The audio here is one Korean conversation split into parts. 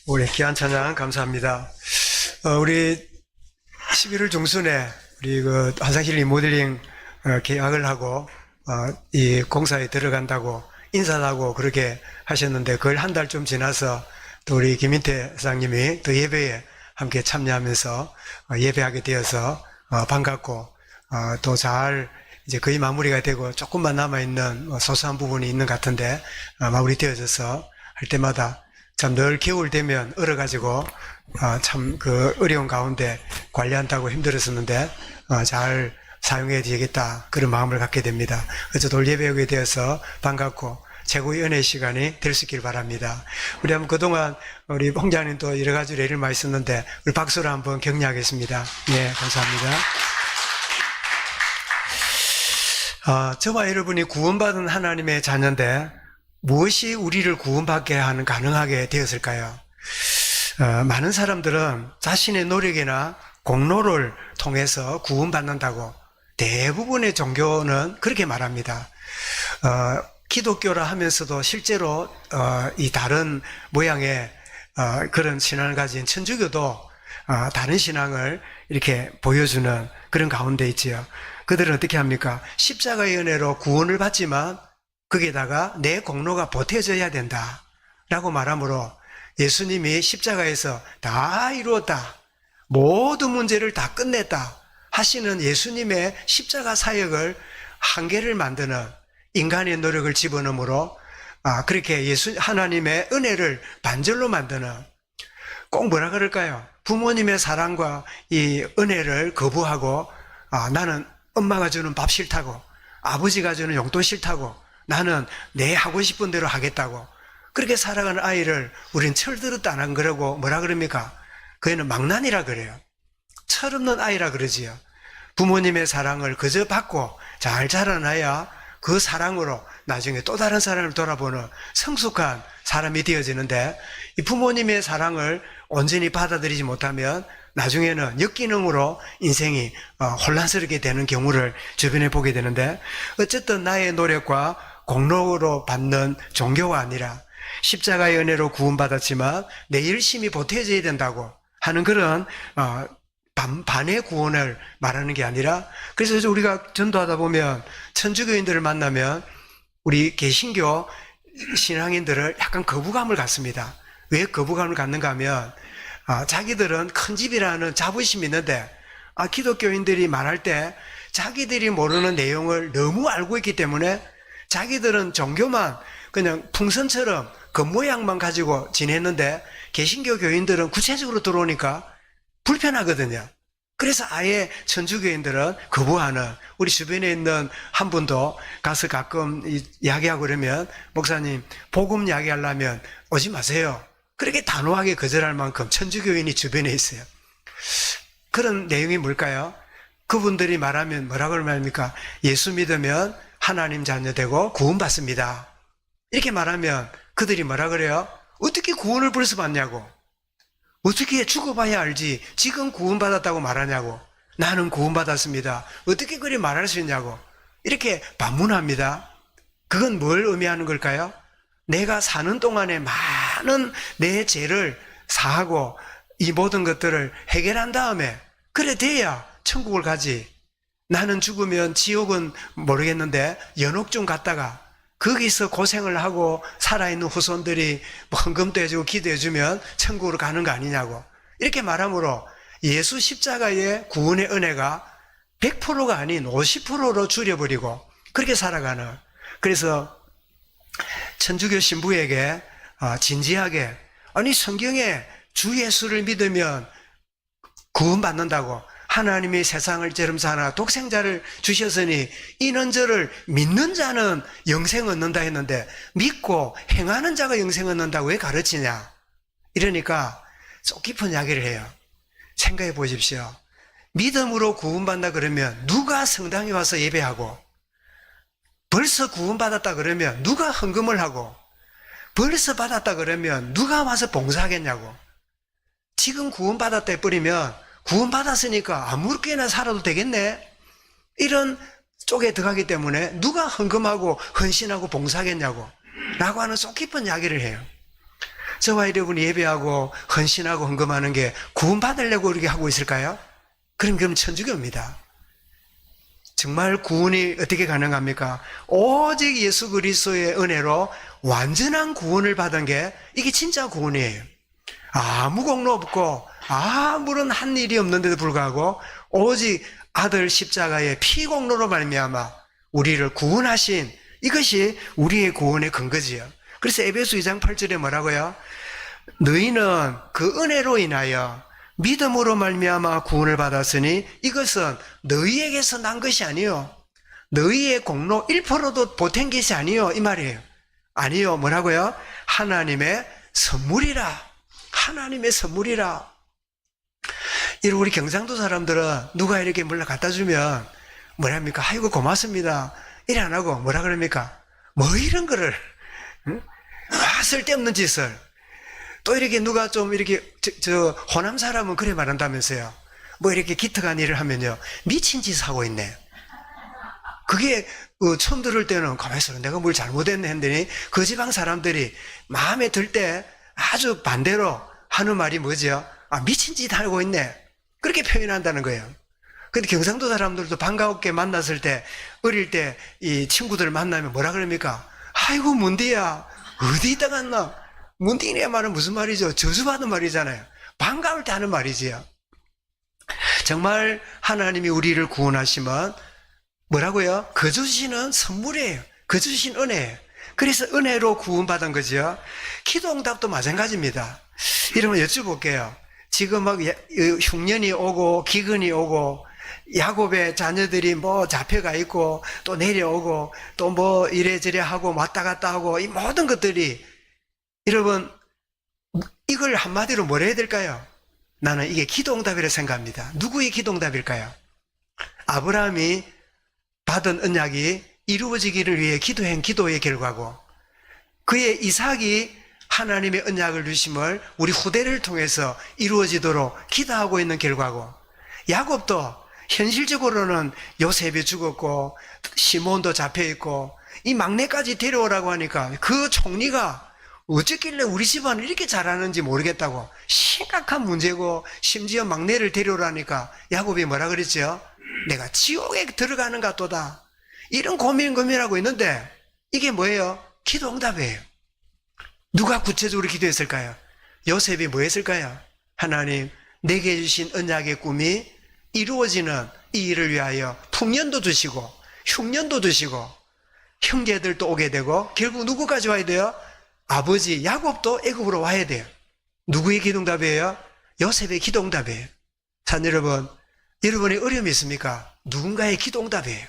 우리 귀한 찬양 감사합니다. 우리 11월 중순에 우리 화상실 리모델링 계약을 하고 이 공사에 들어간다고 인사를 하고 그렇게 하셨는데 그걸 한 달쯤 지나서 또 우리 김인태 사장님이 또 예배에 함께 참여하면서 예배하게 되어서 반갑고 또 잘 이제 거의 마무리가 되고 조금만 남아있는 소소한 부분이 있는 것 같은데 마무리 되어져서 할 때마다 참 늘 겨울 되면 얼어가지고 참 그 어려운 가운데 관리한다고 힘들었었는데 잘 사용해야 되겠다 그런 마음을 갖게 됩니다. 그래서 돌 예배하게 되어서 반갑고 최고의 은혜의 시간이 될 수 있길 바랍니다. 우리 한번 그동안 우리 홍장님도 여러 가지 예를 많이 썼는데 우리 박수로 한번 격려하겠습니다. 네, 감사합니다. 저와 여러분이 구원받은 하나님의 자녀인데 무엇이 우리를 구원받게 하는 가능하게 되었을까요? 많은 사람들은 자신의 노력이나 공로를 통해서 구원받는다고 대부분의 종교는 그렇게 말합니다. 기독교라 하면서도 실제로 이 다른 모양의 그런 신앙을 가진 천주교도 다른 신앙을 이렇게 보여주는 그런 가운데 있지요. 그들은 어떻게 합니까? 십자가의 은혜로 구원을 받지만 거기에다가 내 공로가 보태져야 된다 라고 말하므로 예수님이 십자가에서 다 이루었다, 모든 문제를 다 끝냈다 하시는 예수님의 십자가 사역을 한계를 만드는 인간의 노력을 집어넣으므로 그렇게 하나님의 은혜를 반절로 만드는, 꼭 뭐라 그럴까요? 부모님의 사랑과 이 은혜를 거부하고 나는 엄마가 주는 밥 싫다고, 아버지가 주는 용돈 싫다고, 나는 내 하고 싶은 대로 하겠다고 그렇게 살아가는 아이를 우린 철들었다 안 한 거라고 뭐라 그럽니까? 그 애는 망난이라 그래요. 철없는 아이라 그러지요. 부모님의 사랑을 그저 받고 잘 자라나야 그 사랑으로 나중에 또 다른 사람을 돌아보는 성숙한 사람이 되어지는데, 이 부모님의 사랑을 온전히 받아들이지 못하면 나중에는 역기능으로 인생이 혼란스럽게 되는 경우를 주변에 보게 되는데, 어쨌든 나의 노력과 공로로 받는 종교가 아니라 십자가의 은혜로 구원받았지만 내 열심히 보태져야 된다고 하는 그런 반의 구원을 말하는 게 아니라, 그래서 우리가 전도하다 보면 천주교인들을 만나면 우리 개신교 신앙인들을 약간 거부감을 갖습니다. 왜 거부감을 갖는가 하면 자기들은 큰 집이라는 자부심이 있는데 기독교인들이 말할 때 자기들이 모르는 내용을 너무 알고 있기 때문에 자기들은 종교만 그냥 풍선처럼 겉모양만 가지고 지냈는데 개신교 교인들은 구체적으로 들어오니까 불편하거든요. 그래서 아예 천주교인들은 거부하는, 우리 주변에 있는 한 분도 가서 가끔 이야기하고 그러면 목사님 복음 이야기하려면 오지 마세요, 그렇게 단호하게 거절할 만큼 천주교인이 주변에 있어요. 그런 내용이 뭘까요? 그분들이 말하면 뭐라고 말합니까? 예수 믿으면 하나님 자녀 되고 구원받습니다. 이렇게 말하면 그들이 뭐라 그래요? 어떻게 구원을 벌써 받냐고, 어떻게 죽어봐야 알지 지금 구원받았다고 말하냐고, 나는 구원받았습니다, 어떻게 그리 말할 수 있냐고 이렇게 반문합니다. 그건 뭘 의미하는 걸까요? 내가 사는 동안에 많은 내 죄를 사하고 이 모든 것들을 해결한 다음에 그래 돼야 천국을 가지, 나는 죽으면 지옥은 모르겠는데 연옥중 갔다가 거기서 고생을 하고 살아있는 후손들이 헌금도 해주고 기도해주면 천국으로 가는 거 아니냐고 이렇게 말하므로 예수 십자가의 구원의 은혜가 100%가 아닌 50%로 줄여버리고 그렇게 살아가는, 그래서 천주교 신부에게 진지하게 아니 성경에 주 예수를 믿으면 구원받는다고, 하나님이 세상을 지름사나 독생자를 주셨으니 이는 저를 믿는 자는 영생 얻는다 했는데 믿고 행하는 자가 영생 얻는다고 왜 가르치냐, 이러니까 속 깊은 이야기를 해요. 생각해 보십시오. 믿음으로 구원받는다 그러면 누가 성당에 와서 예배하고, 벌써 구원받았다 그러면 누가 헌금을 하고, 벌써 받았다 그러면 누가 와서 봉사하겠냐고. 지금 구원받았다 해버리면 구원받았으니까 아무렇게나 살아도 되겠네, 이런 쪽에 들어가기 때문에 누가 헌금하고 헌신하고 봉사하겠냐고 라고 하는 속 깊은 이야기를 해요. 저와 여러분이 예배하고 헌신하고 헌금하는 게 구원받으려고 이렇게 하고 있을까요? 그럼 천주교입니다. 정말 구원이 어떻게 가능합니까? 오직 예수 그리스도의 은혜로 완전한 구원을 받은 게 이게 진짜 구원이에요. 아무 공로 없고 아무런 한 일이 없는데도 불구하고 오직 아들 십자가의 피 공로로 말미암아 우리를 구원하신 이것이 우리의 구원의 근거지요. 그래서 에베소 2장 8절에 뭐라고요? 너희는 그 은혜로 인하여 믿음으로 말미암아 구원을 받았으니 이것은 너희에게서 난 것이 아니요 너희의 공로 1%도 보탠 것이 아니요 이 말이에요. 아니요 뭐라고요? 하나님의 선물이라. 하나님의 선물이라. 이런 우리 경상도 사람들은 누가 이렇게 몰라 갖다 주면 뭐랍니까? 아이고 고맙습니다. 이래 안 하고 뭐라 그럽니까? 뭐 이런 거를 응? 쓸데없는 짓을 또 이렇게 누가 좀 이렇게 호남 사람은 그래 말한다면서요. 뭐 이렇게 기특한 일을 하면요 미친 짓 하고 있네. 그게 처음 들을 때는 가만있어 내가 뭘 잘못했네 했더니 그 지방 사람들이 마음에 들 때 아주 반대로 하는 말이 뭐죠? 미친 짓 하고 있네. 그렇게 표현한다는 거예요. 근데 경상도 사람들도 반가웠게 만났을 때 어릴 때 이 친구들 만나면 뭐라 그럽니까? 아이고 문디야 어디 있다 갔나? 문디네 말은 무슨 말이죠? 저주받은 말이잖아요. 반가울 때 하는 말이지요. 정말 하나님이 우리를 구원하시면 뭐라고요? 그 주시는 선물이에요. 그 주신 은혜예요. 그래서 은혜로 구원받은 거죠. 기도응답도 마찬가지입니다. 이러면 여쭤볼게요. 지금 막 흉년이 오고 기근이 오고 야곱의 자녀들이 뭐 잡혀가 있고 또 내려오고 또 뭐 이래저래 하고 왔다 갔다 하고 이 모든 것들이 여러분 이걸 한마디로 뭐라 해야 될까요? 나는 이게 기도응답이라고 생각합니다. 누구의 기도응답일까요? 아브라함이 받은 언약이 이루어지기를 위해 기도한 기도의 결과고 그의 이삭이 하나님의 언약을 주심을 우리 후대를 통해서 이루어지도록 기도하고 있는 결과고 야곱도 현실적으로는 요셉이 죽었고 시몬도 잡혀있고 이 막내까지 데려오라고 하니까 그 총리가 어쨌길래 우리 집안을 이렇게 잘하는지 모르겠다고 심각한 문제고 심지어 막내를 데려오라니까 야곱이 뭐라 그랬죠? 내가 지옥에 들어가는 것 같도다. 이런 고민하고 있는데 이게 뭐예요? 기도응답이에요. 누가 구체적으로 기도했을까요? 요셉이 뭐 했을까요? 하나님 내게 주신 언약의 꿈이 이루어지는 이 일을 위하여 풍년도 주시고 흉년도 주시고 형제들도 오게 되고 결국 누구까지 와야 돼요? 아버지 야곱도 애굽으로 와야 돼요. 누구의 기도응답이에요? 요셉의 기도응답이에요. 자 여러분, 여러분의 어려움이 있습니까? 누군가의 기도응답이에요.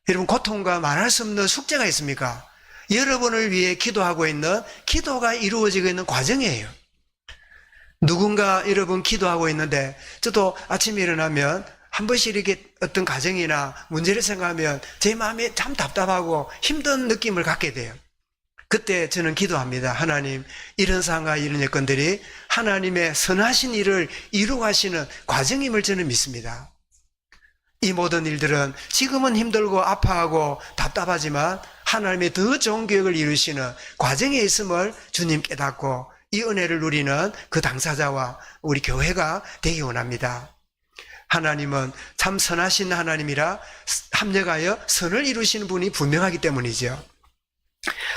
여러분 고통과 말할 수 없는 숙제가 있습니까? 여러분을 위해 기도하고 있는 기도가 이루어지고 있는 과정이에요. 누군가 여러분 기도하고 있는데 저도 아침에 일어나면 한 번씩 이렇게 어떤 가정이나 문제를 생각하면 제 마음이 참 답답하고 힘든 느낌을 갖게 돼요. 그때 저는 기도합니다. 하나님 이런 상황과 이런 여건들이 하나님의 선하신 일을 이루어가시는 과정임을 저는 믿습니다. 이 모든 일들은 지금은 힘들고 아파하고 답답하지만 하나님의 더 좋은 계획을 이루시는 과정에 있음을 주님 깨닫고 이 은혜를 누리는 그 당사자와 우리 교회가 되기 원합니다. 하나님은 참 선하신 하나님이라 합력하여 선을 이루시는 분이 분명하기 때문이죠.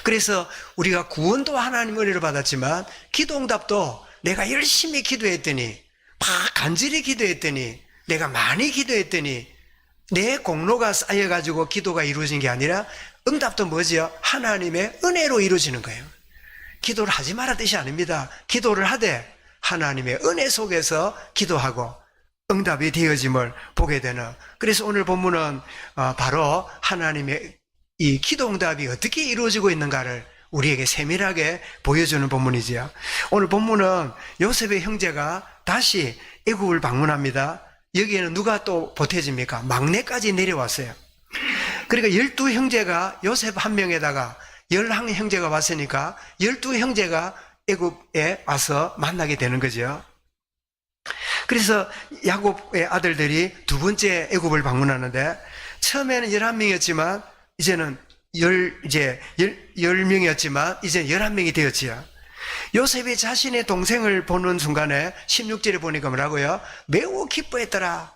그래서 우리가 구원도 하나님의 은혜를 받았지만 기도응답도 내가 열심히 기도했더니 간절히 기도했더니 내가 많이 기도했더니 내 공로가 쌓여가지고 기도가 이루어진 게 아니라 응답도 뭐지요? 하나님의 은혜로 이루어지는 거예요. 기도를 하지 마라 뜻이 아닙니다. 기도를 하되 하나님의 은혜 속에서 기도하고 응답이 되어짐을 보게 되는, 그래서 오늘 본문은 바로 하나님의 이 기도응답이 어떻게 이루어지고 있는가를 우리에게 세밀하게 보여주는 본문이지요. 오늘 본문은 요셉의 형제가 다시 애굽을 방문합니다. 여기에는 누가 또 보태집니까? 막내까지 내려왔어요. 그러니까 12형제가 요셉 한 명에다가 11형제가 왔으니까 12형제가 애굽에 와서 만나게 되는 거죠. 그래서 야곱의 아들들이 두 번째 애굽을 방문하는데 처음에는 11명이었지만 이제는 10명이었지만 이제 11명이 되었지요. 요셉이 자신의 동생을 보는 순간에 16절에 보니까 뭐라고요? 매우 기뻐했더라.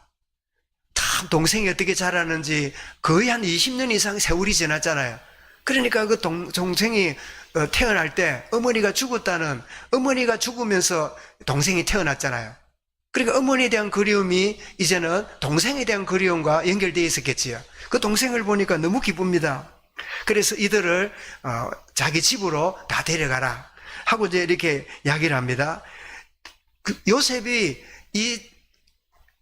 참 동생이 어떻게 자라는지 거의 한 20년 이상 세월이 지났잖아요. 그러니까 그 동생이 태어날 때 어머니가 죽으면서 동생이 태어났잖아요. 그러니까 어머니에 대한 그리움이 이제는 동생에 대한 그리움과 연결되어 있었겠지요. 그 동생을 보니까 너무 기쁩니다. 그래서 이들을 자기 집으로 다 데려가라 하고 이제 이렇게 이야기를 합니다. 요셉이 이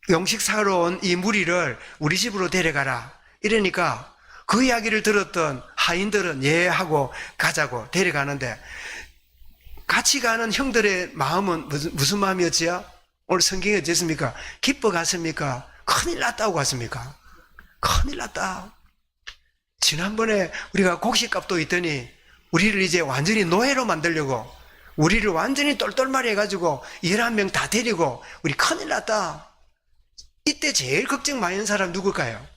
용식 사러 온 이 무리를 우리 집으로 데려가라 이러니까 그 이야기를 들었던 하인들은 예 하고 가자고 데려가는데, 같이 가는 형들의 마음은 무슨 마음이었지요? 오늘 성경에 어쨌습니까? 기뻐 갔습니까? 큰일 났다고 갔습니까? 큰일 났다. 지난번에 우리가 곡식값도 있더니 우리를 이제 완전히 노예로 만들려고, 우리를 완전히 똘똘말이 해가지고 11명 다 데리고 우리 큰일 났다. 이때 제일 걱정 많이 하는 사람 누굴까요?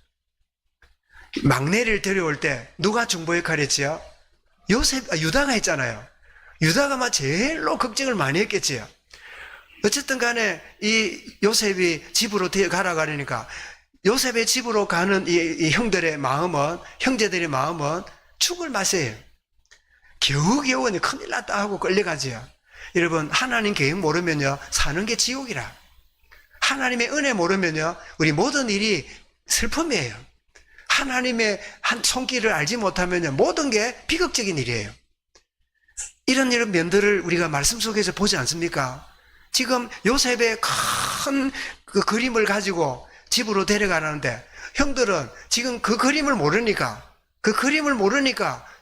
막내를 데려올 때 누가 중보 역할을 했지요? 유다가 했잖아요. 유다가 막 제일로 걱정을 많이 했겠지요. 어쨌든 간에 이 요셉이 집으로 가라 그러니까 요셉의 집으로 가는 이 형들의 마음은, 형제들의 마음은 죽을 맛이에요. 겨우겨우 큰일 났다 하고 끌려가지요. 여러분, 하나님 계획 모르면요 사는 게 지옥이라. 하나님의 은혜 모르면요 우리 모든 일이 슬픔이에요. 하나님의 한 손길을 알지 못하면요 모든 게 비극적인 일이에요. 이런 면들을 우리가 말씀 속에서 보지 않습니까? 지금 요셉의 큰 그 그림을 가지고 집으로 데려가는데 형들은 지금 그 그림을 모르니까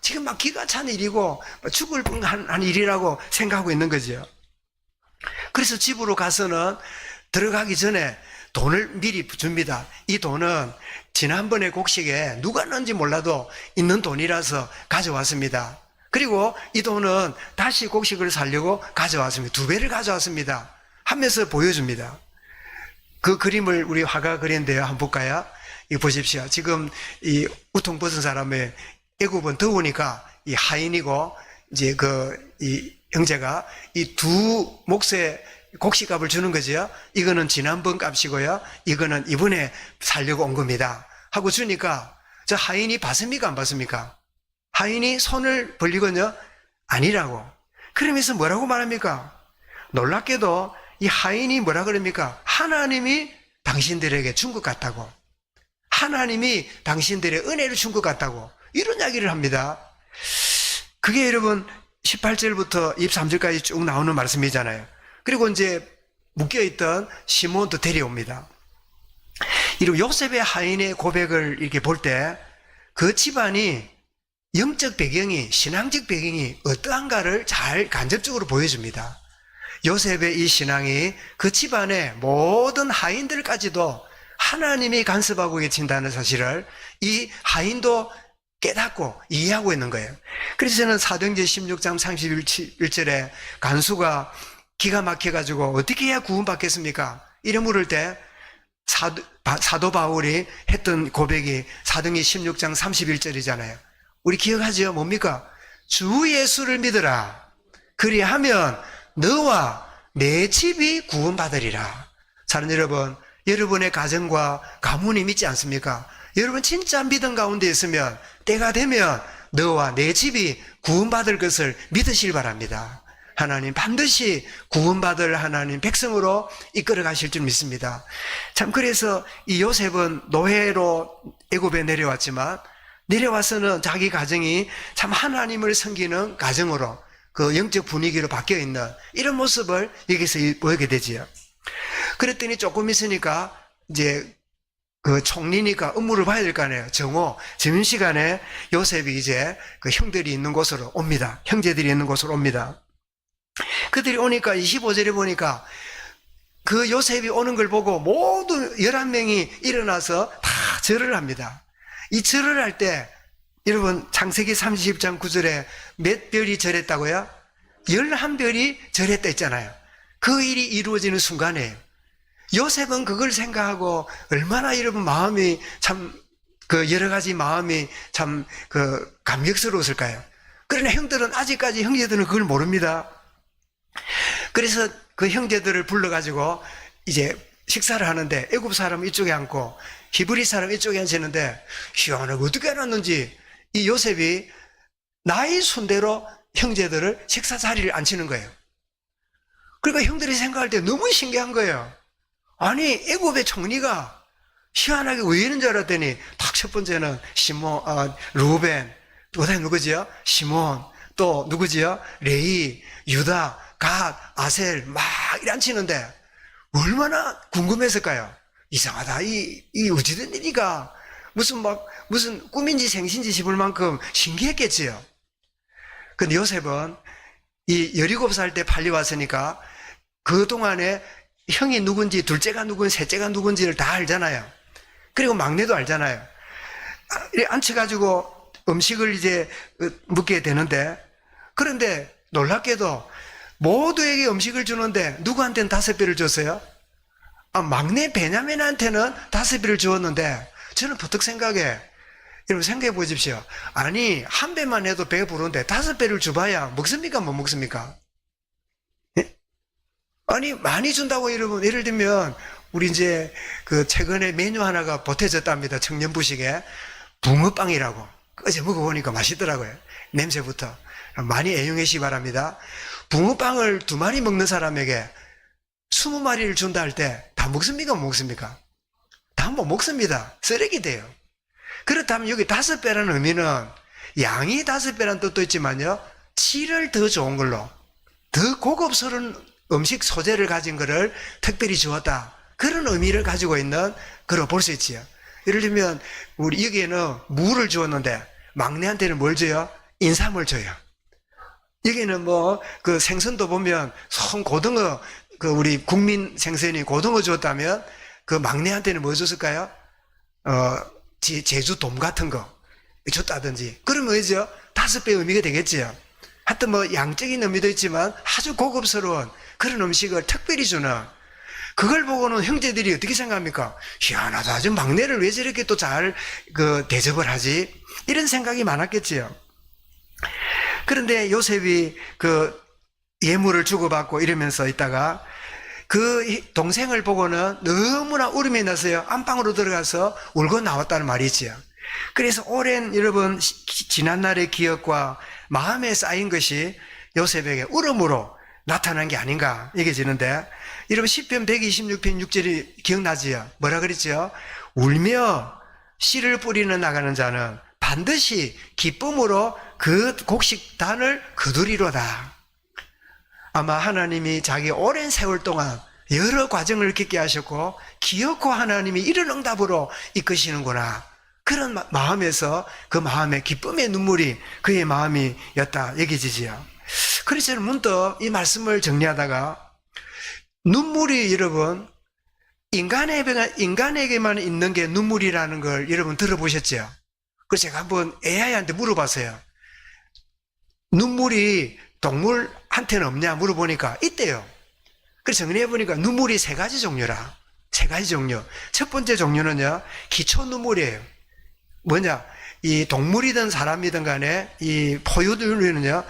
지금 막 기가 찬 일이고 죽을 뻔한 일이라고 생각하고 있는 거죠. 그래서 집으로 가서는 들어가기 전에 돈을 미리 줍니다. 이 돈은 지난번에 곡식에 누가 넣은지 몰라도 있는 돈이라서 가져왔습니다. 그리고 이 돈은 다시 곡식을 사려고 가져왔습니다. 2배를 가져왔습니다 하면서 보여줍니다. 그 그림을 우리 화가 그렸는데요. 한번 볼까요? 이거 보십시오. 지금 이 우통 벗은 사람의 애굽은 더우니까 이 하인이고 이제 이 형제가 이 두 몫의 곡식값을 주는 거죠. 이거는 지난번 값이고요. 이거는 이번에 살려고 온 겁니다. 하고 주니까 저 하인이 봤습니까? 안 봤습니까? 하인이 손을 벌리거든요. 아니라고. 그러면서 뭐라고 말합니까? 놀랍게도 이 하인이 뭐라 그럽니까? 하나님이 당신들에게 준 것 같다고. 하나님이 당신들의 은혜를 준 것 같다고. 이런 이야기를 합니다. 그게 여러분 18절부터 23절까지 쭉 나오는 말씀이잖아요. 그리고 이제 묶여있던 시몬도 데려옵니다. 이런 요셉의 하인의 고백을 이렇게 볼 때 그 집안이 영적 배경이, 신앙적 배경이 어떠한가를 잘 간접적으로 보여줍니다. 요셉의 이 신앙이 그 집안의 모든 하인들까지도 하나님이 간섭하고 계신다는 사실을 이 하인도 깨닫고 이해하고 있는 거예요. 그래서 저는 사도행전 16장 31절에 간수가 기가 막혀가지고 어떻게 해야 구원받겠습니까? 이래 물을 때 사도 바울이 했던 고백이 사도행전 16장 31절이잖아요. 우리 기억하죠? 뭡니까? 주 예수를 믿으라. 그리하면 너와 내 집이 구원받으리라. 사랑하는 여러분, 여러분의 가정과 가문이 믿지 않습니까? 여러분 진짜 믿음 가운데 있으면 때가 되면 너와 내 집이 구원받을 것을 믿으시길 바랍니다. 하나님 반드시 구원받을 하나님 백성으로 이끌어 가실 줄 믿습니다. 참, 그래서 이 요셉은 노예로 애굽에 내려왔지만 내려와서는 자기 가정이 참 하나님을 섬기는 가정으로 그 영적 분위기로 바뀌어 있는 이런 모습을 여기서 보게 되지요. 그랬더니 조금 있으니까 이제 그 총리니까 업무를 봐야 될 거 아니에요. 점심시간에 요셉이 이제 그 형들이 있는 곳으로 옵니다. 형제들이 있는 곳으로 옵니다. 그들이 오니까 25절에 보니까 그 요셉이 오는 걸 보고 모두 11명이 일어나서 다 절을 합니다. 이 절을 할 때 여러분 창세기 30장 9절에 몇 별이 절했다고요? 11별이 절했다 했잖아요. 그 일이 이루어지는 순간에 요셉은 그걸 생각하고 얼마나 여러분 마음이 참 그 여러 가지 마음이 참 그 감격스러웠을까요? 그러나 형들은 아직까지 형제들은 그걸 모릅니다. 그래서 그 형제들을 불러가지고 이제 식사를 하는데 애굽 사람 이쪽에 앉고 히브리 사람 이쪽에 앉히는데 희한하게 어떻게 해놨는지 이 요셉이 나의 순대로 형제들을 식사 자리를 앉히는 거예요. 그러니까 형들이 생각할 때 너무 신기한 거예요. 아니 애굽의 총리가 희한하게 왜 이런 줄 알았더니 딱 첫 번째는 루벤, 또 그다음에 누구지요? 시몬, 또 누구지요? 레이, 유다, 갓, 아셀 막 이래 앉히는데 얼마나 궁금했을까요? 이상하다. 이 어찌된 일이가 무슨 꿈인지 생신지 싶을 만큼 신기했겠지요. 근데 요셉은 이 17살 때 팔려왔으니까 그동안에 형이 누군지, 둘째가 누군지, 셋째가 누군지를 다 알잖아요. 그리고 막내도 알잖아요. 앉혀가지고 음식을 이제 먹게 되는데, 그런데 놀랍게도 모두에게 음식을 주는데 누구한테는 5배를 줬어요? 막내 베냐민한테는 5배를 주었는데 저는 버뜩 생각해, 여러분 생각해 보십시오. 아니 한 배만 해도 배가 부른데 5배를 줘봐야 먹습니까 못 먹습니까? 예? 아니 많이 준다고 여러분, 예를 들면 우리 이제 그 최근에 메뉴 하나가 보태졌답니다. 청년부식에 붕어빵이라고. 어제 먹어보니까 맛있더라고요. 냄새부터 많이 애용해 주시기 바랍니다. 붕어빵을 2마리 먹는 사람에게 20마리를 준다 할 때 다 먹습니까 못 먹습니까? 다 못 먹습니다. 쓰레기 돼요. 그렇다면 여기 5배라는 의미는 양이 5배라는 뜻도 있지만요, 질을 더 좋은 걸로, 더 고급스러운 음식 소재를 가진 것을 특별히 주었다, 그런 의미를 가지고 있는 거로 볼 수 있지요. 예를 들면 우리 여기에는 무를 주었는데 막내한테는 뭘 줘요? 인삼을 줘요. 여기는 그 생선도 보면 고등어, 그 우리 국민 생선이 고등어 줬다면 그 막내한테는 뭐 줬을까요? 제주 돔 같은 거 줬다든지. 그러면 뭐죠? 5배 의미가 되겠지요. 하여튼 양적인 의미도 있지만 아주 고급스러운 그런 음식을 특별히 주는, 그걸 보고는 형제들이 어떻게 생각합니까? 희한하다. 저 막내를 왜 저렇게 또 잘 대접을 하지? 이런 생각이 많았겠지요. 그런데 요셉이 예물을 주고받고 이러면서 있다가 그 동생을 보고는 너무나 울음이 나서요, 안방으로 들어가서 울고 나왔다는 말이 있지요. 그래서 오랜 여러분 지난날의 기억과 마음에 쌓인 것이 요셉에게 울음으로 나타난 게 아닌가 얘기해지는데, 여러분 시편 126편 6절이 기억나지요? 뭐라 그랬죠? 울며 씨를 뿌리는 나가는 자는 반드시 기쁨으로 그 곡식단을 거두리로다. 아마 하나님이 자기 오랜 세월 동안 여러 과정을 겪게 하셨고 기어코 하나님이 이런 응답으로 이끄시는구나, 그런 마음에서 그 마음에 기쁨의 눈물이 그의 마음이었다 얘기지지요. 그래서 저는 문득 이 말씀을 정리하다가 눈물이 여러분 인간에게만 있는 게 눈물이라는 걸 여러분 들어보셨죠? 그래서 제가 한번 AI한테 물어봤어요. 눈물이 동물한테는 없냐 물어보니까 있대요. 그래서 정리해보니까 눈물이 3가지 종류라. 3가지 종류. 첫 번째 종류는요, 기초 눈물이에요. 뭐냐, 이 동물이든 사람이든 간에 이 포유류는요,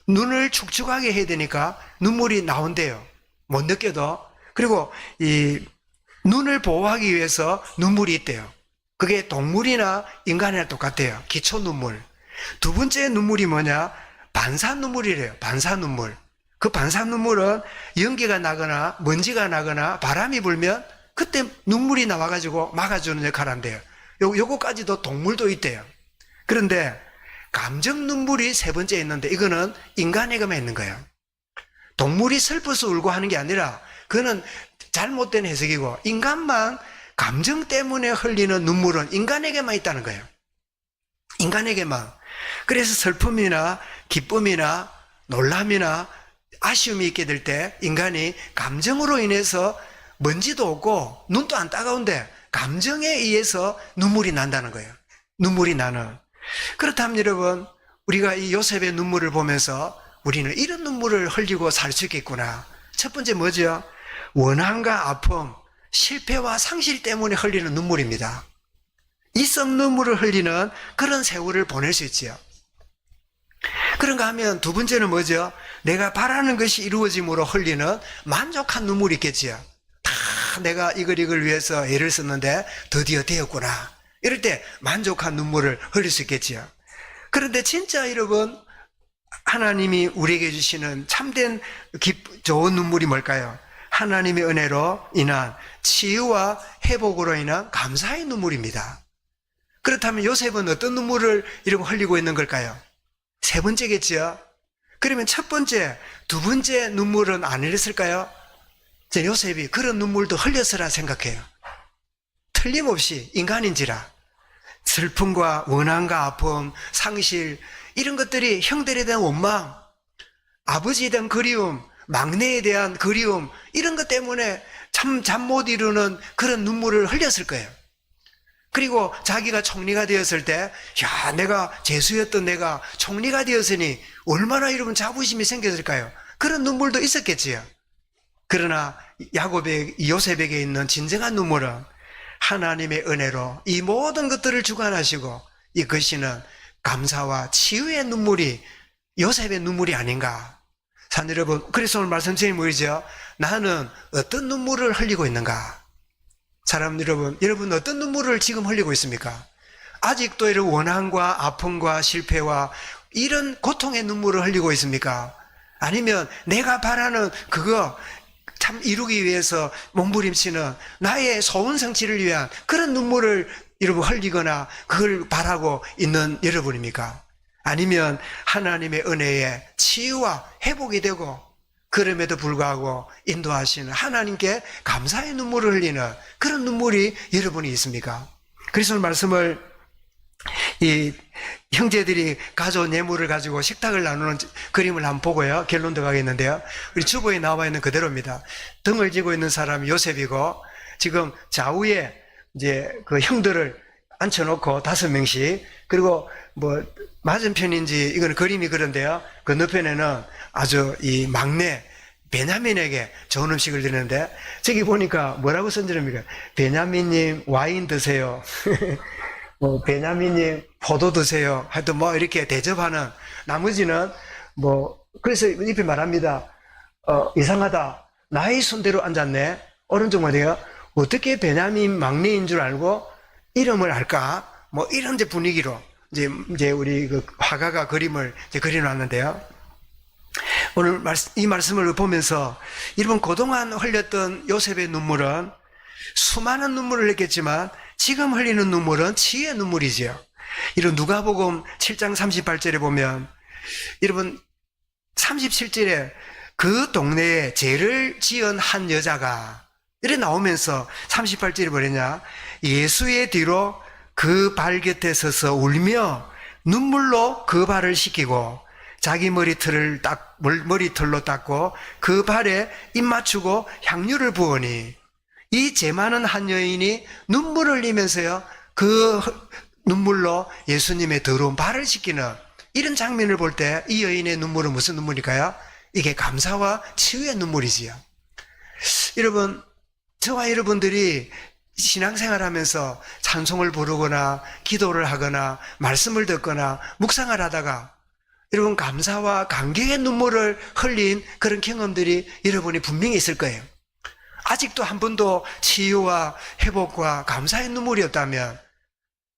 눈을 축축하게 해야 되니까 눈물이 나온대요. 못 느껴도. 그리고 이 눈을 보호하기 위해서 눈물이 있대요. 그게 동물이나 인간이나 똑같아요. 기초 눈물. 두 번째 눈물이 뭐냐, 반사 눈물이래요. 반사 눈물. 그 반사 눈물은 연기가 나거나 먼지가 나거나 바람이 불면 그때 눈물이 나와가지고 막아주는 역할을 한대요. 요거까지도 동물도 있대요. 그런데 감정 눈물이 3번째 있는데 이거는 인간에게만 있는 거예요. 동물이 슬퍼서 울고 하는 게 아니라 그거는 잘못된 해석이고, 인간만 감정 때문에 흘리는 눈물은 인간에게만 있다는 거예요. 인간에게만. 그래서 슬픔이나 기쁨이나 놀람이나 아쉬움이 있게 될 때 인간이 감정으로 인해서 먼지도 없고 눈도 안 따가운데 감정에 의해서 눈물이 난다는 거예요. 눈물이 나는. 그렇다면 여러분, 우리가 이 요셉의 눈물을 보면서 우리는 이런 눈물을 흘리고 살 수 있겠구나. 첫 번째 뭐죠? 원한과 아픔, 실패와 상실 때문에 흘리는 눈물입니다. 이 썩 눈물을 흘리는 그런 세월을 보낼 수 있지요. 그런가 하면 두 번째는 뭐죠? 내가 바라는 것이 이루어짐으로 흘리는 만족한 눈물이 있겠지요. 다 내가 이걸 위해서 애를 썼는데 드디어 되었구나. 이럴 때 만족한 눈물을 흘릴 수 있겠지요. 그런데 진짜 여러분, 하나님이 우리에게 주시는 참된 좋은 눈물이 뭘까요? 하나님의 은혜로 인한 치유와 회복으로 인한 감사의 눈물입니다. 그렇다면 요셉은 어떤 눈물을 이렇게 흘리고 있는 걸까요? 세 번째겠죠? 그러면 첫 번째, 두 번째 눈물은 안 흘렸을까요? 요셉이 그런 눈물도 흘렸으라 생각해요. 틀림없이 인간인지라 슬픔과 원한과 아픔, 상실, 이런 것들이 형들에 대한 원망, 아버지에 대한 그리움, 막내에 대한 그리움, 이런 것 때문에 참 잠 못 이루는 그런 눈물을 흘렸을 거예요. 그리고 자기가 총리가 되었을 때, 야, 내가 재수였던 내가 총리가 되었으니 얼마나 이러면 자부심이 생겼을까요? 그런 눈물도 있었겠지요. 그러나 요셉에게 있는 진정한 눈물은 하나님의 은혜로 이 모든 것들을 주관하시고 이것이는 감사와 치유의 눈물이 요셉의 눈물이 아닌가. 산 여러분, 그래서 오늘 말씀드린 뭐죠? 나는 어떤 눈물을 흘리고 있는가? 사람 여러분 어떤 눈물을 지금 흘리고 있습니까? 아직도 이런 원한과 아픔과 실패와 이런 고통의 눈물을 흘리고 있습니까? 아니면 내가 바라는 그거 참 이루기 위해서 몸부림치는 나의 소원 성취를 위한 그런 눈물을 여러분 흘리거나 그걸 바라고 있는 여러분입니까? 아니면 하나님의 은혜에 치유와 회복이 되고 그럼에도 불구하고 인도하시는 하나님께 감사의 눈물을 흘리는 그런 눈물이 여러분이 있습니까? 그래서 오늘 말씀을 이 형제들이 가져온 예물을 가지고 식탁을 나누는 그림을 한번 보고요. 결론 들어가겠는데요. 우리 주보에 나와 있는 그대로입니다. 등을 지고 있는 사람이 요셉이고 지금 좌우에 이제 그 형들을 앉혀놓고 5명씩 그리고 뭐 맞은편인지 이건 그림이 그런데요. 건너편에는 아주 이 막내 베냐민에게 좋은 음식을 드리는데 저기 보니까 뭐라고 써있습니까? 베냐민님 와인 드세요. 뭐 베냐민님 포도 드세요. 하여튼 뭐 이렇게 대접하는 나머지는 뭐 그래서 이렇게 말합니다. 이상하다. 나의 순대로 앉았네. 오른쪽 말이에요. 어떻게 베냐민 막내인 줄 알고 이름을 알까? 뭐 이런 분위기로 이제 우리 그 화가가 그림을 이제 그려놨는데요. 오늘 이 말씀을 보면서 여러분 그동안 흘렸던 요셉의 눈물은 수많은 눈물을 흘렸겠지만 지금 흘리는 눈물은 치유의 눈물이지요. 이런 누가복음 7장 38절에 보면 여러분 37절에 그 동네에 죄를 지은 한 여자가 이래 나오면서 38절에 뭐랬냐? 예수의 뒤로 그 발 곁에 서서 울며 눈물로 그 발을 씻기고 자기 머리털로 닦고 그 발에 입 맞추고 향유를 부으니 이 죄 많은 한 여인이 눈물을 흘리면서요 그 눈물로 예수님의 더러운 발을 씻기는 이런 장면을 볼 때 이 여인의 눈물은 무슨 눈물일까요? 이게 감사와 치유의 눈물이지요. 여러분, 저와 여러분들이 신앙생활 하면서 찬송을 부르거나 기도를 하거나 말씀을 듣거나 묵상을 하다가 여러분 감사와 감격의 눈물을 흘린 그런 경험들이 여러분이 분명히 있을 거예요. 아직도 한 번도 치유와 회복과 감사의 눈물이었다면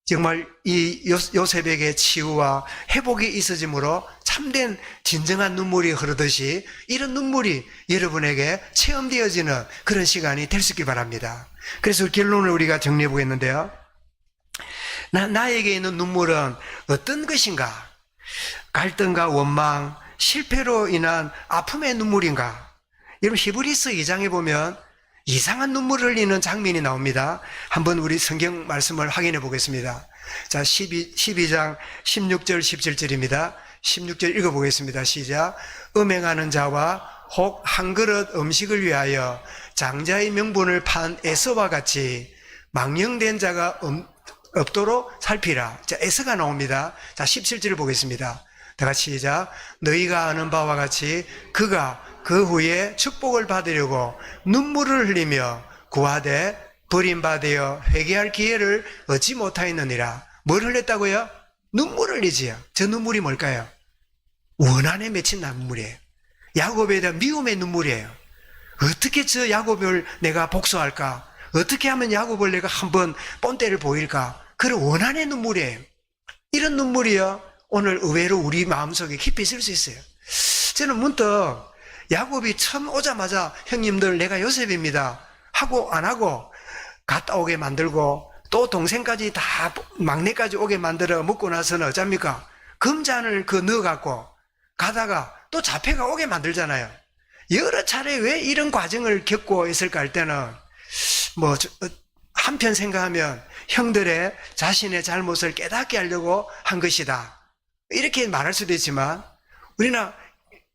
정말 이 요셉에게 치유와 회복이 있어짐으로 참된 진정한 눈물이 흐르듯이 이런 눈물이 여러분에게 체험되어지는 그런 시간이 될 수 있길 바랍니다. 그래서 결론을 우리가 정리해 보겠는데요. 나에게 있는 눈물은 어떤 것인가? 갈등과 원망, 실패로 인한 아픔의 눈물인가? 여러분 히브리서 2장에 보면 이상한 눈물을 흘리는 장면이 나옵니다. 한번 우리 성경 말씀을 확인해 보겠습니다. 자, 12장 16절 17절입니다. 16절 읽어보겠습니다. 시작. 음행하는 자와 혹 한 그릇 음식을 위하여 장자의 명분을 판 에서와 같이 망령된 자가 없도록 살피라. 자, 에서가 나옵니다. 자, 17절을 보겠습니다. 다 같이 시작. 너희가 아는 바와 같이 그가 그 후에 축복을 받으려고 눈물을 흘리며 구하되 버림받아 회개할 기회를 얻지 못하였느니라. 뭘 흘렸다고요? 눈물을 흘리지요. 저 눈물이 뭘까요? 원한에 맺힌 눈물이에요. 야곱에 대한 미움의 눈물이에요. 어떻게 저 야곱을 내가 복수할까? 어떻게 하면 야곱을 내가 한번 본때를 보일까? 그런 원한의 눈물이에요. 이런 눈물이요, 오늘 의외로 우리 마음속에 깊이 있을 수 있어요. 저는 문득 야곱이 처음 오자마자 형님들 내가 요셉입니다 하고 안 하고 갔다 오게 만들고 또 동생까지 다 막내까지 오게 만들어 먹고 나서는 어쩝니까? 금잔을 넣어갖고 가다가 또 자폐가 오게 만들잖아요. 여러 차례 왜 이런 과정을 겪고 있을까 할 때는 한편 생각하면 형들의 자신의 잘못을 깨닫게 하려고 한 것이다, 이렇게 말할 수도 있지만,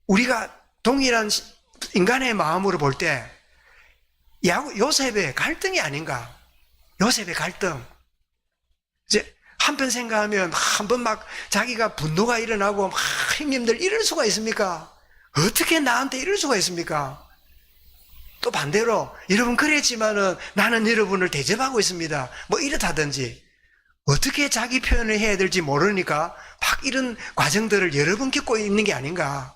우리가 동일한 인간의 마음으로 볼 때 요셉의 갈등이 아닌가. 요셉의 갈등. 이제 한편 생각하면 한번 막 자기가 분노가 일어나고 막 형님들 이럴 수가 있습니까? 어떻게 나한테 이럴 수가 있습니까? 또 반대로 여러분 그랬지만은 나는 여러분을 대접하고 있습니다, 이렇다든지, 어떻게 자기 표현을 해야 될지 모르니까 막 이런 과정들을 여러 번 겪고 있는 게 아닌가.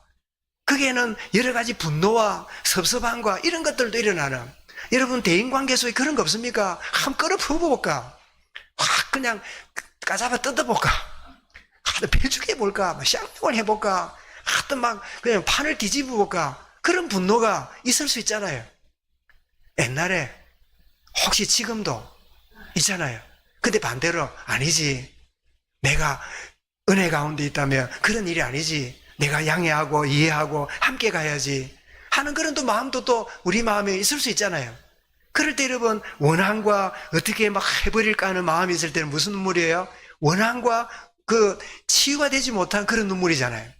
거기에는 여러 가지 분노와 섭섭함과 이런 것들도 일어나는, 여러분 대인관계 속에 그런 거 없습니까? 한번 끌어 풀어볼까? 확 그냥 까잡아 뜯어볼까? 하여튼 배죽 해볼까? 쌍욕을 해볼까? 하여튼 막 그냥 판을 뒤집어 볼까? 그런 분노가 있을 수 있잖아요. 옛날에 혹시 지금도 있잖아요. 근데 반대로 아니지, 내가 은혜 가운데 있다면 그런 일이 아니지, 내가 양해하고 이해하고 함께 가야지 하는 그런 또 마음도 또 우리 마음에 있을 수 있잖아요. 그럴 때 여러분 원한과 어떻게 막 해버릴까 하는 마음이 있을 때는 무슨 눈물이에요? 원한과 치유가 되지 못한 그런 눈물이잖아요.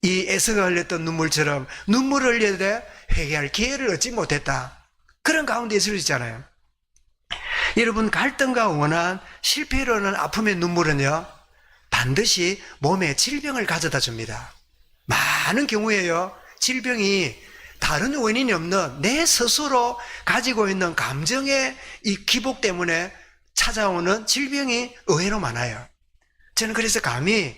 이 에서가 흘렸던 눈물처럼 눈물을 흘려야 돼 회개할 기회를 얻지 못했다, 그런 가운데 있을 수 있잖아요. 여러분 갈등과 원한, 실패로는 아픔의 눈물은요 반드시 몸에 질병을 가져다 줍니다. 많은 경우에요 질병이 다른 원인이 없는 내 스스로 가지고 있는 감정의 이 기복 때문에 찾아오는 질병이 의외로 많아요. 저는 그래서 감히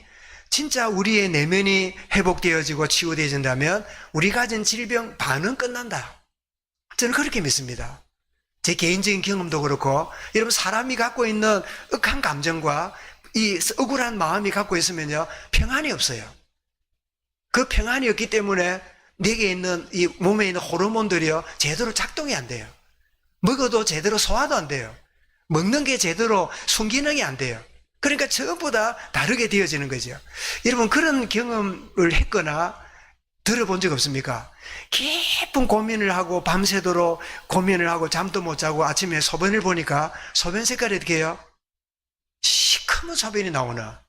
진짜 우리의 내면이 회복되어지고 치유되어진다면 우리 가진 질병 반은 끝난다, 저는 그렇게 믿습니다. 제 개인적인 경험도 그렇고, 여러분 사람이 갖고 있는 억한 감정과 이 억울한 마음이 갖고 있으면요 평안이 없어요. 그 평안이 없기 때문에 내게 있는 이 몸에 있는 호르몬들이요 제대로 작동이 안 돼요. 먹어도 제대로 소화도 안 돼요. 먹는 게 제대로 순기능이 안 돼요. 그러니까 전부 다 다르게 되어지는 거죠. 여러분 그런 경험을 했거나 들어본 적 없습니까? 깊은 고민을 하고 밤새도록 고민을 하고 잠도 못 자고 아침에 소변을 보니까 소변 색깔이 어떻게 해요? 시커먼 소변이 나오나?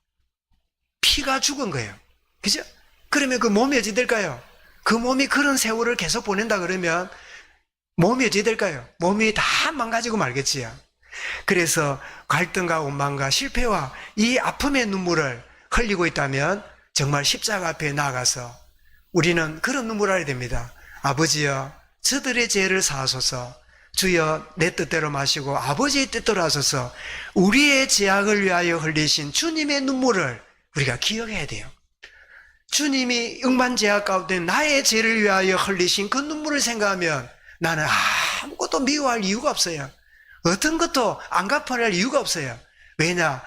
피가 죽은 거예요. 그죠? 그러면 그 몸이 어찌 될까요? 그 몸이 그런 세월을 계속 보낸다 그러면 몸이 어찌 될까요? 몸이 다 망가지고 말겠지요. 그래서 갈등과 원망과 실패와 이 아픔의 눈물을 흘리고 있다면 정말 십자가 앞에 나아가서 우리는 그런 눈물을 해야 됩니다. 아버지여 저들의 죄를 사하소서, 주여 내 뜻대로 마시고 아버지의 뜻대로 하소서. 우리의 죄악을 위하여 흘리신 주님의 눈물을 우리가 기억해야 돼요. 주님이 억만죄악 가운데 나의 죄를 위하여 흘리신 그 눈물을 생각하면 나는 아무것도 미워할 이유가 없어요. 어떤 것도 안 갚아낼 이유가 없어요. 왜냐?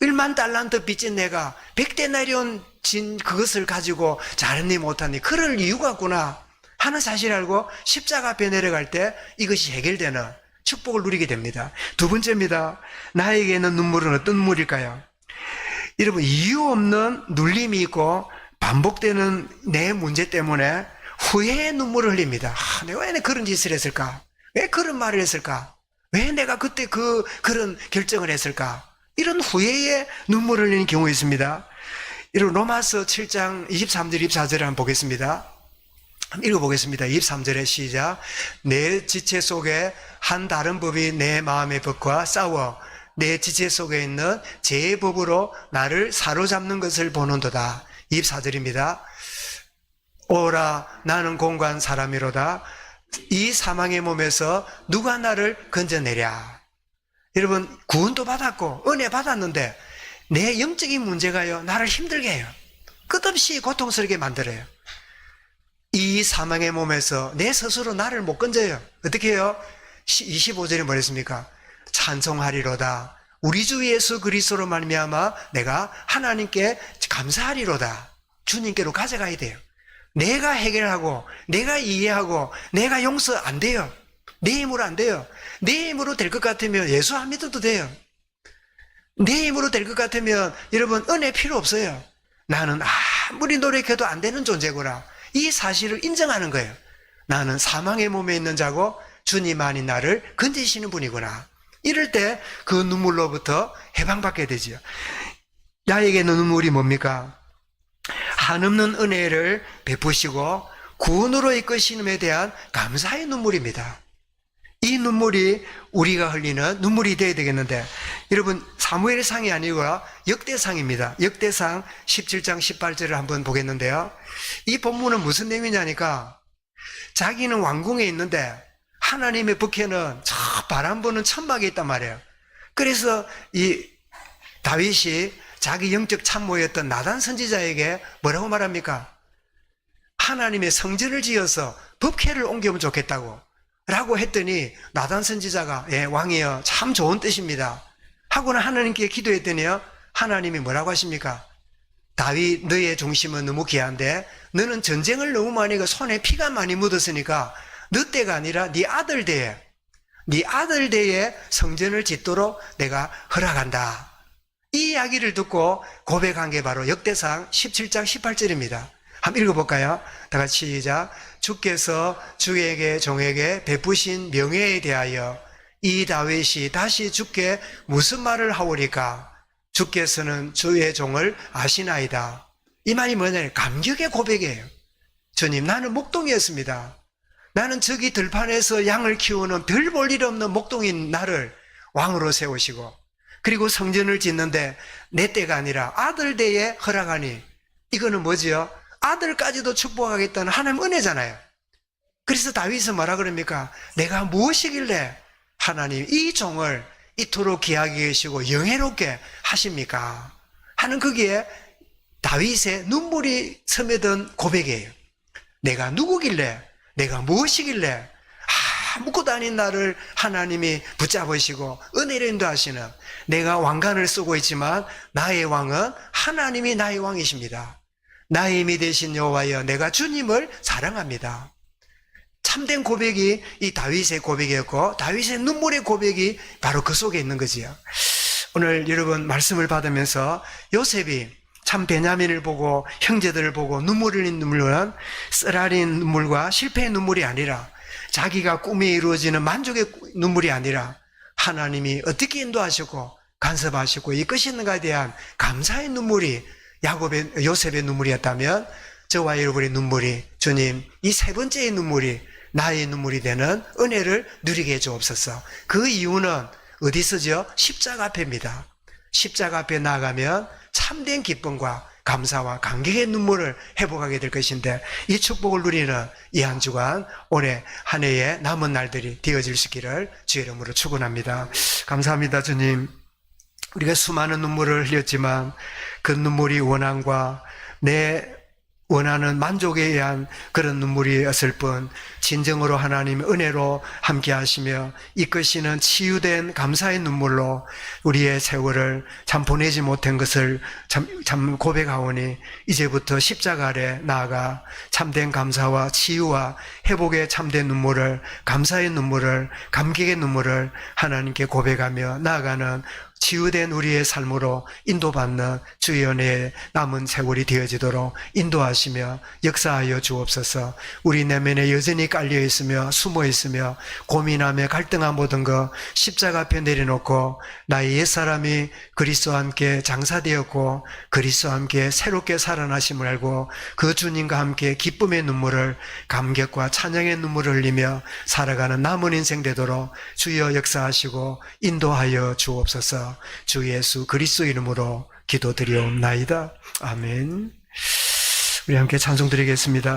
1만 달란트 빚진 내가 100데나리온 진 그것을 가지고 잘했니 못하니 그럴 이유가 없구나 하는 사실을 알고 십자가 앞에 내려갈 때 이것이 해결되는 축복을 누리게 됩니다. 두 번째입니다. 나에게는 눈물은 어떤 눈물일까요? 여러분 이유 없는 눌림이 있고 반복되는 내 문제 때문에 후회의 눈물을 흘립니다. 내가 왜 그런 짓을 했을까? 왜 그런 말을 했을까? 왜 내가 그때 그런 결정을 했을까? 이런 후회의 눈물을 흘리는 경우가 있습니다. 여러분 로마서 7장 23절 24절을 한번 보겠습니다. 한번 읽어보겠습니다. 23절에 시작. 내 지체 속에 한 다른 법이 내 마음의 법과 싸워 내 지체 속에 있는 죄의 법으로 나를 사로잡는 것을 보는도다. 24절입니다. 오라 나는 공고한 사람이로다. 이 사망의 몸에서 누가 나를 건져내랴. 여러분 구원도 받았고 은혜 받았는데 내 영적인 문제가요 나를 힘들게 해요. 끝없이 고통스럽게 만들어요. 이 사망의 몸에서 내 스스로 나를 못 건져요. 어떻게 해요? 25절에 뭐랬습니까? 찬송하리로다. 우리 주 예수 그리스도로 말미암아 내가 하나님께 감사하리로다. 주님께로 가져가야 돼요. 내가 해결하고 내가 이해하고 내가 용서 안 돼요. 내 힘으로 안 돼요. 내 힘으로 될 것 같으면 예수 안 믿어도 돼요. 내 힘으로 될 것 같으면 여러분 은혜 필요 없어요. 나는 아무리 노력해도 안 되는 존재구나. 이 사실을 인정하는 거예요. 나는 사망의 몸에 있는 자고 주님만이 나를 건지시는 분이구나. 이럴 때 그 눈물로부터 해방받게 되지요. 나에게는 눈물이 뭡니까? 한없는 은혜를 베푸시고 구원으로 이끄시는에 대한 감사의 눈물입니다. 이 눈물이 우리가 흘리는 눈물이 되어야 되겠는데, 여러분 사무엘상이 아니고 역대상입니다. 역대상 17장 18절을 한번 보겠는데요. 이 본문은 무슨 내용이냐니까, 자기는 왕궁에 있는데 하나님의 북에는 저 바람 부는 천막에 있단 말이에요. 그래서 이 다윗이 자기 영적 참모였던 나단 선지자에게 뭐라고 말합니까? 하나님의 성전을 지어서 법궤를 옮겨오면 좋겠다고 라고 했더니 나단 선지자가 왕이여 참 좋은 뜻입니다 하고는 하나님께 기도했더니요, 하나님이 뭐라고 하십니까? 다윗 너의 중심은 너무 귀한데 너는 전쟁을 너무 많이 하고 손에 피가 많이 묻었으니까 너 때가 아니라 네 아들 때에 성전을 짓도록 내가 허락한다. 이 이야기를 듣고 고백한 게 바로 역대상 17장 18절입니다. 한번 읽어볼까요? 다 같이 시작. 주께서 주에게 종에게 베푸신 명예에 대하여 이 다윗이 다시 주께 무슨 말을 하오리까? 주께서는 주의 종을 아시나이다. 이 말이 뭐냐면 감격의 고백이에요. 주님, 나는 목동이었습니다. 나는 저기 들판에서 양을 키우는 별 볼 일 없는 목동인 나를 왕으로 세우시고, 그리고 성전을 짓는데 내 때가 아니라 아들 때에 허락하니, 이거는 뭐지요? 아들까지도 축복하겠다는 하나님 은혜잖아요. 그래서 다윗은 뭐라 그럽니까? 내가 무엇이길래 하나님 이 종을 이토록 귀하게 계시고 영예롭게 하십니까? 하는 거기에 다윗의 눈물이 스며든 고백이에요. 내가 누구길래, 내가 무엇이길래 아무것도 아닌 나를 하나님이 붙잡으시고 은혜를 인도하시는, 내가 왕관을 쓰고 있지만 나의 왕은 하나님이 나의 왕이십니다. 나의 힘이 되신 여호와여, 내가 주님을 사랑합니다. 참된 고백이 이 다윗의 고백이었고, 다윗의 눈물의 고백이 바로 그 속에 있는 거지요. 오늘 여러분 말씀을 받으면서 요셉이 참 베냐민을 보고 형제들을 보고 눈물을 흘린 눈물은 쓰라린 눈물과 실패의 눈물이 아니라, 자기가 꿈이 이루어지는 만족의 눈물이 아니라 하나님이 어떻게 인도하시고 간섭하시고 이끄시는가에 대한 감사의 눈물이 요셉의 눈물이었다면, 저와 여러분의 눈물이, 주님 이 세 번째의 눈물이 나의 눈물이 되는 은혜를 누리게 해주옵소서. 그 이유는 어디서죠? 십자가 앞입니다. 십자가 앞에 나아가면 참된 기쁨과 감사와 감격의 눈물을 회복하게 될 것인데, 이 축복을 누리는 이 한 주간 올해 한 해의 남은 날들이 되어질 수 있기를 주의 이름으로 축원합니다. 감사합니다. 주님, 우리가 수많은 눈물을 흘렸지만 그 눈물이 원함과 내 원하는 만족에 의한 그런 눈물이었을 뿐, 진정으로 하나님의 은혜로 함께 하시며 이끄시는 치유된 감사의 눈물로 우리의 세월을 참 보내지 못한 것을 참 고백하오니, 이제부터 십자가 아래 나아가 참된 감사와 치유와 회복의 참된 눈물을, 감사의 눈물을, 감격의 눈물을 하나님께 고백하며 나아가는 치유된 우리의 삶으로 인도받는 주의 은혜의 남은 세월이 되어지도록 인도하시며 역사하여 주옵소서. 우리 내면에 여전히 깔려있으며 숨어있으며 고민하며 갈등한 모든 것 십자가 앞에 내려놓고, 나의 옛사람이 그리스도와 함께 장사되었고 그리스도와 함께 새롭게 살아나심을 알고 그 주님과 함께 기쁨의 눈물을, 감격과 찬양의 눈물을 흘리며 살아가는 남은 인생 되도록 주여 역사하시고 인도하여 주옵소서. 주 예수 그리스도 이름으로 기도드리옵나이다. 아멘. 우리 함께 찬송 드리겠습니다.